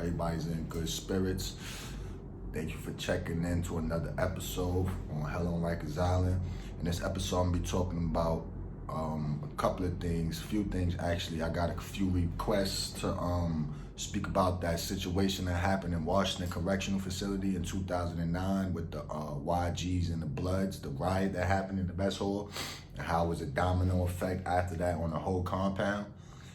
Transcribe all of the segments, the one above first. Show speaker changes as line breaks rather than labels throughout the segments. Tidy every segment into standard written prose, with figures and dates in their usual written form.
everybody's in good spirits. Thank you for checking in to another episode on Hell on Rikers Island. In this episode, I'm gonna be talking about a couple of things, few things actually. I got a few requests to speak about that situation that happened in Washington Correctional Facility in 2009 with the YGz and the BLOODS, the riot that happened in the messhall, and how it was a domino effect after that on the whole compound.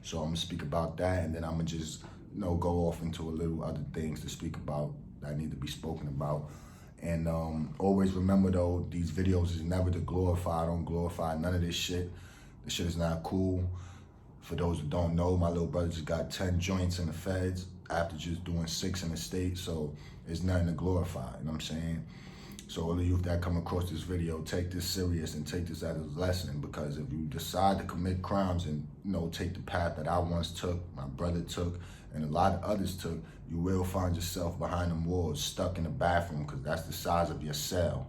So I'm gonna speak about that, and then I'm gonna just go off into a little other things to speak about that need to be spoken about. And always remember though, these videos is never to glorify. I don't glorify none of this shit. This shit is not cool. For those who don't know, my little brother just got 10 joints in the feds after just doing 6 in the state, so it's nothing to glorify, you know what I'm saying? So all of you that come across this video, take this serious and take this as a lesson, because if you decide to commit crimes and take the path that I once took, my brother took, and a lot of others took, you will find yourself behind them walls, stuck in the bathroom, because that's the size of your cell.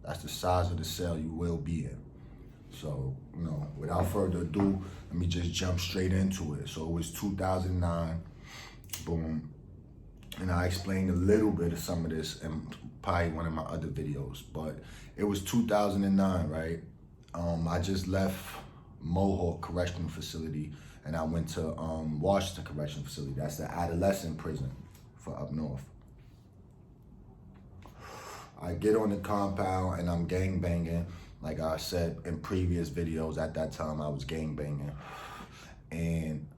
That's the size of the cell you will be in. So, without further ado, let me just jump straight into it. So it was 2009, boom. And I explained a little bit of some of this in probably one of my other videos, but it was 2009, right? I just left Mohawk Correctional Facility and I went to Washington Correctional Facility. That's the adolescent prison for up north. I get on the compound and I'm gang banging. Like I said in previous videos, at that time I was gang banging. And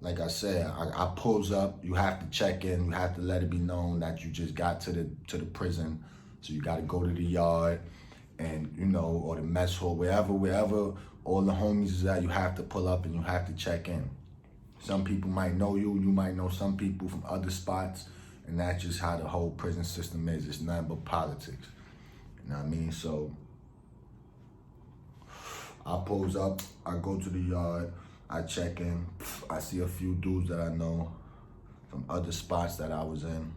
like I said, I pulls up, you have to check in, you have to let it be known that you just got to the prison. So you gotta go to the yard and or the mess hall, wherever all the homies is at, you have to pull up and you have to check in. Some people might know you might know some people from other spots, and that's just how the whole prison system is. It's nothing but politics. You know what I mean? So I pulls up, I go to the yard, I check in, I see a few dudes that I know from other spots that I was in.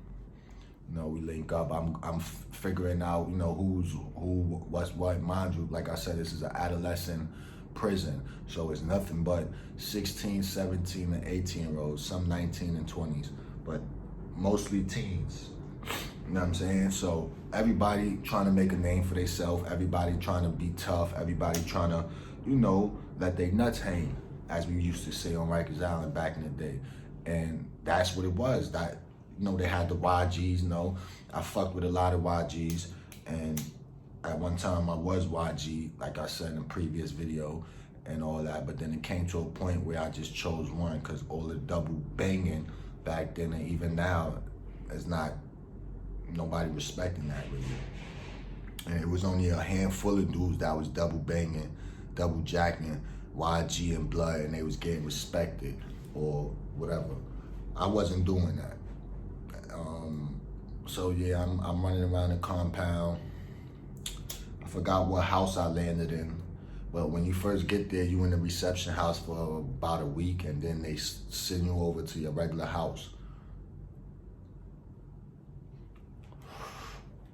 We link up, I'm figuring out, who's who, what's what. Mind you, like I said, this is an adolescent prison, so it's nothing but 16, 17, and 18-year-olds, some 19 and 20s, but mostly teens. You know what I'm saying? So everybody trying to make a name for themselves, everybody trying to be tough, everybody trying to, let they nuts hang, as we used to say on Rikers Island back in the day. And that's what it was. That, they had the YGs, I fucked with a lot of YGs, and at one time I was YG, like I said in a previous video and all that, but then it came to a point where I just chose one, because all the double banging back then and even now is not, nobody respecting that really. And it was only a handful of dudes that was double banging, double jacking YG and Blood, and they was getting respected or whatever. I wasn't doing that. So yeah, I'm running around the compound. I forgot what house I landed in, but when you first get there, you in the reception house for about a week, and then they send you over to your regular house.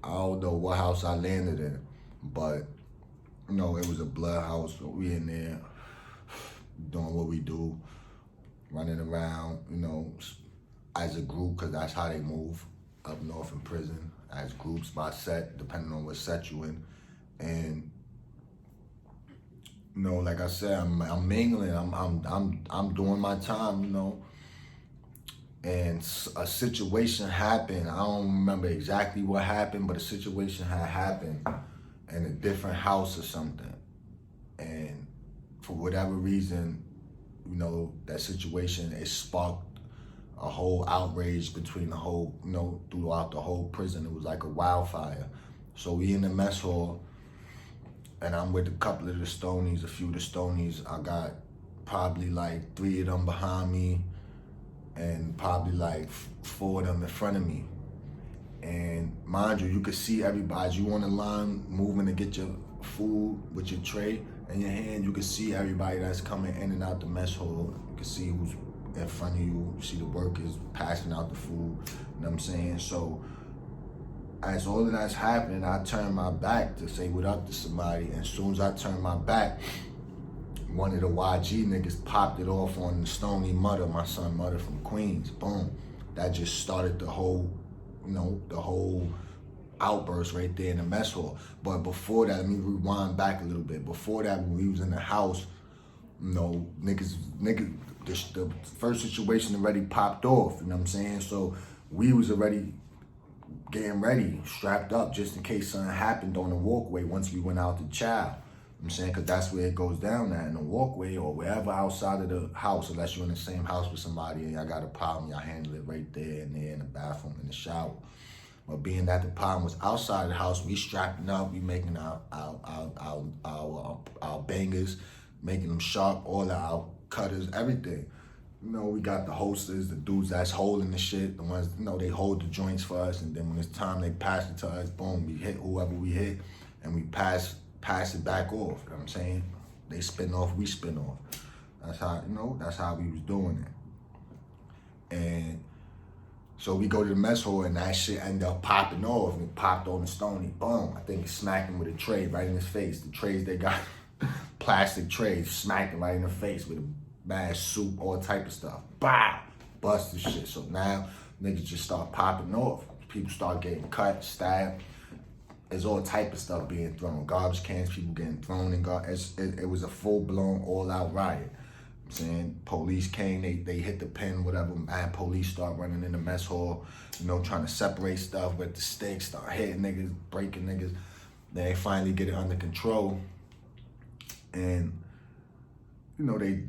I don't know what house I landed in, but it was a Blood house. So we in there doing what we do, running around, as a group, because that's how they move up north in prison, as groups by set, depending on what set you in. And like I said, I'm mingling, I'm doing my time, and a situation happened. I don't remember exactly what happened, but a situation had happened in a different house or something. And for whatever reason, that situation, it sparked a whole outrage between the whole, throughout the whole prison. It was like a wildfire. So we in the mess hall, and I'm with a couple of the Stonies, a few of the Stonies. I got probably like 3 of them behind me, and probably like 4 of them in front of me. And mind you, you could see everybody. As you on the line moving to get your food with your tray in your hand, you could see everybody that's coming in and out the mess hall. You can see who's in front of you, see the workers passing out the food, you know what I'm saying? So as all of that's happening, I turn my back to say what up to somebody, and as soon as I turn my back, one of the YG niggas popped it off on the Stony Mudder, my son Mudder from Queens, boom. that just started the whole, the whole outburst right there in the mess hall. But before that, let me rewind back a little bit. Before that, when we was in the house, niggas, the first situation already popped off, you know what I'm saying? So we was already getting ready, strapped up, just in case something happened on the walkway once we went out to chow. I'm saying, because that's where it goes down at, in the walkway or wherever outside of the house, unless you're in the same house with somebody and y'all got a problem, y'all handle it right there and there in the bathroom, in the shower. But being that the problem was outside of the house, we strapping up, we making our bangers, making them sharp, all our cutters, everything. We got the holsters, the dudes that's holding the shit, the ones, they hold the joints for us, and then when it's time, they pass it to us, boom, we hit whoever we hit, and we pass it back off, you know what I'm saying? They spin off, we spin off. That's how, that's how we was doing it. And so we go to the mess hall, and that shit ended up popping off, and it popped on the Stony, boom. I think it smacked him with a tray right in his face. The trays they got, plastic trays, smacked him right in the face with a bad soup, all type of stuff. Bah! Bust the shit. So now niggas just start popping off. People start getting cut, stabbed. There's all type of stuff being thrown. Garbage cans, people getting thrown in garbage. It was a full-blown, all-out riot. I'm saying police came, they hit the pen, whatever, and police start running in the mess hall, trying to separate stuff with the sticks, start hitting niggas, breaking niggas. They finally get it under control. And they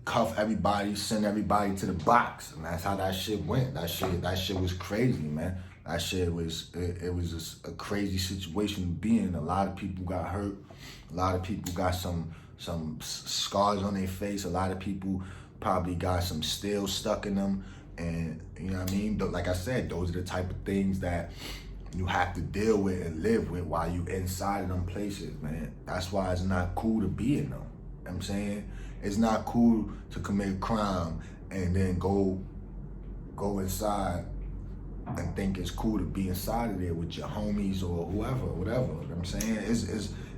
cuff everybody, send everybody to the box, and that's how that shit went. That shit was crazy, man. That shit was, it was just a crazy situation to be in. A lot of people got hurt. A lot of people got some scars on their face. A lot of people probably got some steel stuck in them. And you know what I mean? But like I said, those are the type of things that you have to deal with and live with while you inside of them places, man. That's why it's not cool to be in them. You know what I'm saying? It's not cool to commit a crime and then go inside and think it's cool to be inside of there with your homies or whoever, whatever. You know what I'm saying?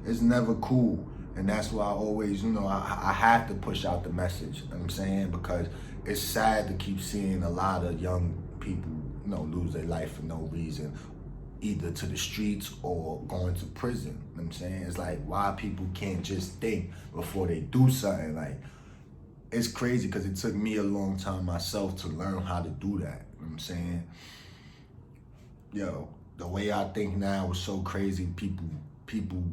It's never cool. And that's why I always, I have to push out the message, you know what I'm saying? Because it's sad to keep seeing a lot of young people, lose their life for no reason, either to the streets or going to prison. You know what I'm saying? It's like, why people can't just think before they do something. Like, it's crazy because it took me a long time myself to learn how to do that. You know what I'm saying? Yo, the way I think now is so crazy. People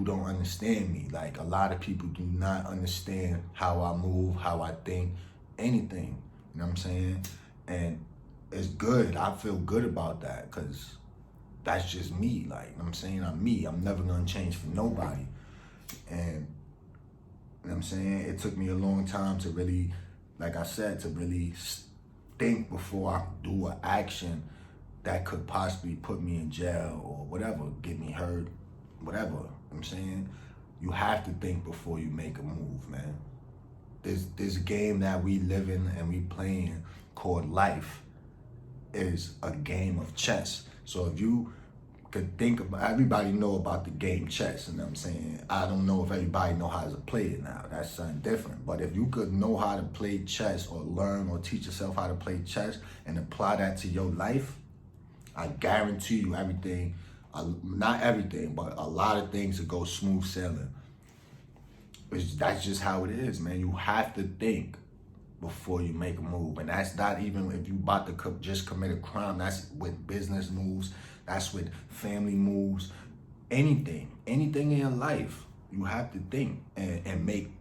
don't understand me. Like, a lot of people do not understand how I move, how I think, anything. You know what I'm saying? And it's good. I feel good about that because that's just me. Like, you know what I'm saying? I'm me. I'm never gonna change for nobody. And you know what I'm saying? It took me a long time to really, like I said, to really think before I do an action that could possibly put me in jail or whatever, get me hurt, whatever. You know what I'm saying? You have to think before you make a move, man. This game that we live in and we playing called life is a game of chess. So if you could think about, everybody know about the game chess, you know what I'm saying? I don't know if everybody know how to play it now. That's something different. But if you could know how to play chess or learn or teach yourself how to play chess and apply that to your life, I guarantee you everything, not everything, but a lot of things will go smooth sailing. That's just how it is, man. You have to think before you make a move. And that's not even if you about to just commit a crime. That's with business moves. That's with family moves. Anything in your life, you have to think and make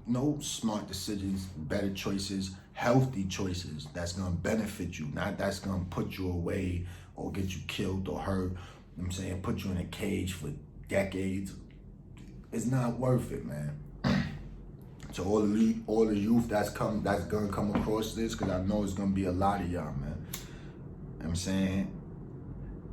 smart decisions, better choices, healthy choices that's gonna benefit you, not that's gonna put you away or get you killed or hurt. You know what I'm saying? Put you in a cage for decades. It's not worth it, man. So all the youth that's gonna come across this, because I know it's gonna be a lot of y'all, man. You know what I'm saying?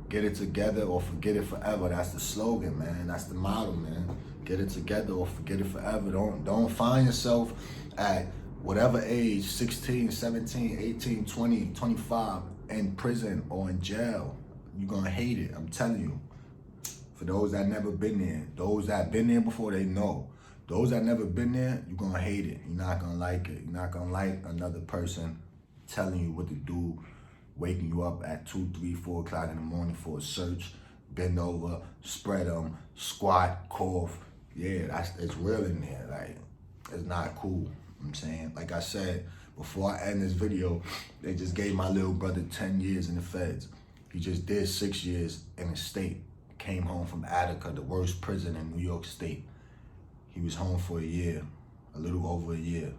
Get it together or forget it forever. That's the slogan, man. That's the motto, man. Get it together or forget it forever. Don't find yourself at whatever age, 16, 17, 18, 20, 25, in prison or in jail. You're gonna hate it, I'm telling you. For those that never been there, those that been there before, they know. Those that never been there, you're gonna hate it. You're not gonna like it. You're not gonna like another person telling you what to do, waking you up at 2, 3, 4 o'clock in the morning for a search, bend over, spread them, squat, cough. Yeah, it's real in there. Like, it's not cool. You know what I'm saying? Like I said, before I end this video, they just gave my little brother 10 years in the feds. He just did 6 years in the state. Came home from Attica, the worst prison in New York State. He was home for a year, a little over a year.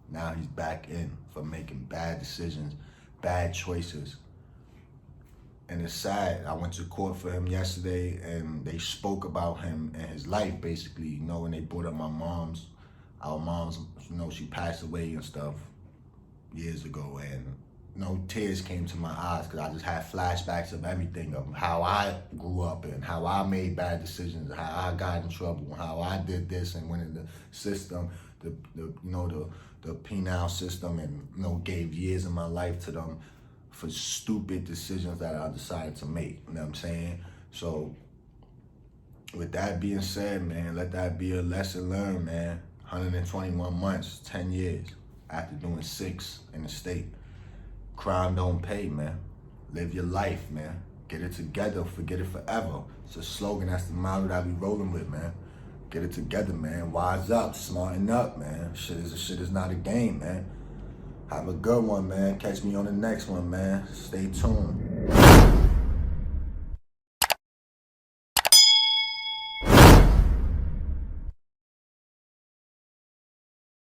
Now he's back in for making bad decisions, bad choices. And it's sad. I went to court for him yesterday, and they spoke about him and his life, basically. You know, when they brought up our mom's, you know, she passed away and stuff years ago, and you know, tears came to my eyes because I just had flashbacks of everything, of how I grew up and how I made bad decisions, how I got in trouble, how I did this and went in the system, the penal system, and you know, gave years of my life to them for stupid decisions that I decided to make. You know what I'm saying? So with that being said, man, let that be a lesson learned, man. 121 months, 10 years after doing 6 in the state. Crime don't pay, man. Live your life, man. Get it together, forget it forever. It's a slogan, that's the motto that I be rolling with, man. Get it together, man. Wise up, smarten up, man. Shit is not a game, man. Have a good one, man. Catch me on the next one, man. Stay tuned.